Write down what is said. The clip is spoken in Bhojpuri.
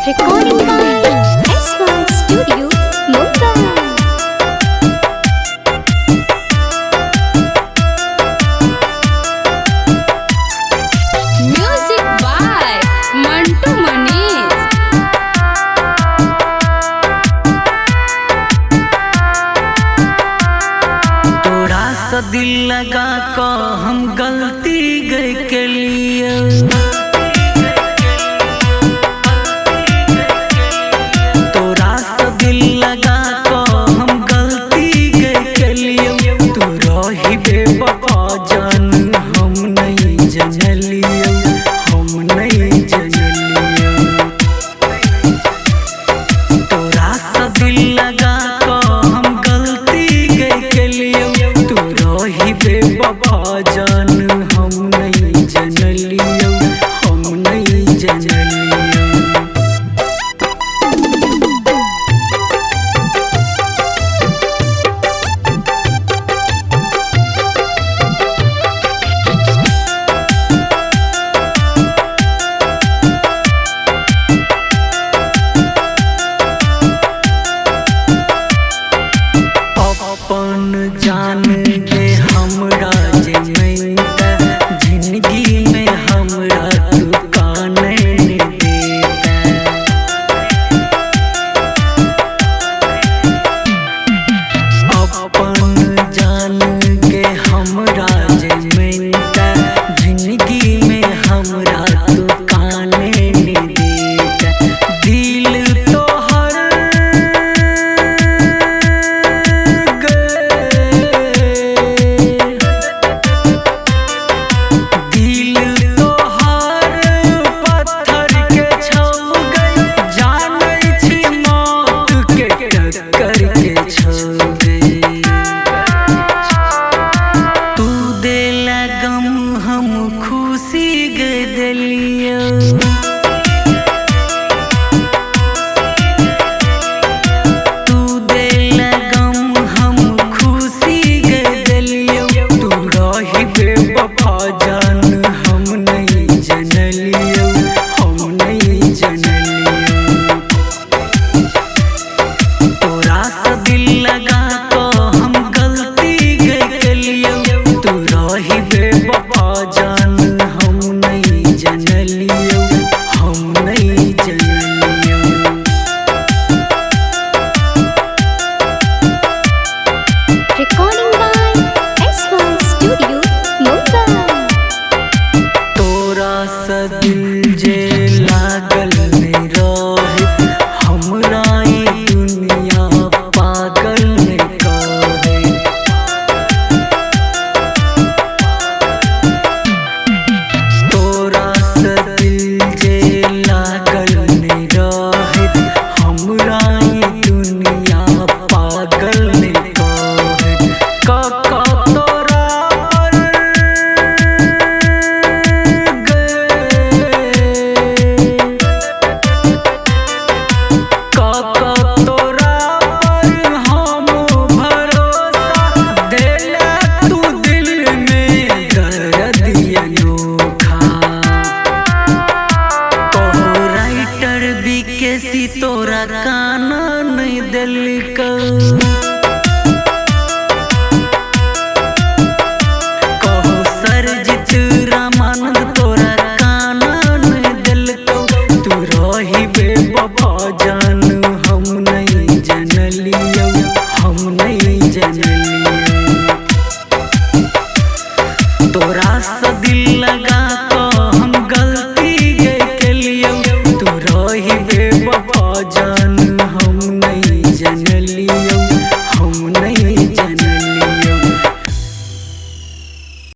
Recording by S1 Studio, Mumbai. Music by Mantu Manish. तोरा सा दिल लगा को हम गलती गए के लिए तोरा सा दिल लगा को हम गलती गए के लिए तू रही बेवफा जान हम नहीं जनलिए हम नहीं जनलिए तोरा सा दिल लगा को हम गलती गए के लिए तू रही बेवफा जान हम नहीं जनलिए हम नहीं जनलिए अपन जान दे हमरा जे नहीं जिंदगी में हमरा तू काने देता अपन जान के हमरा जे नहीं जिंदगी में हमरा तू काने देता दिल तोहर तू देला गम हम खुशी गे दिलिया तू देला गम हम खुशी गे दिलिया तू रही बेवफा जान हम नहीं जनलिया हम नहीं जनलिया तोरा सा दिल लगा को हम गलती गए के लिए तू रही बेवफा जान हम नहीं जनलिए हम नहीं जनलिए Recording by S1 Studio, Mumbai. तोरा सा दिल जे लागल नहीं रहे हमरा ई दुनिया पागल नहीं कहे तोरा सा दिल जे लागल नहीं रहे हमरा ई दुनिया पागल नहीं कहे काका तोरा पर काका तोरा पर हम भरोसा देला तू दिल में दर्द अनोखा कहो राइटर बीकेसी तोरा काना नहीं दिल का कहो सरजित रामानंद तोरा काना नहीं दिल को तू रही बेवफा जान हम नहीं जनलिए हम नहीं जनलिए तोरा सा दिल लगा को हम गलती गए के लिए तू रही बेवफा जान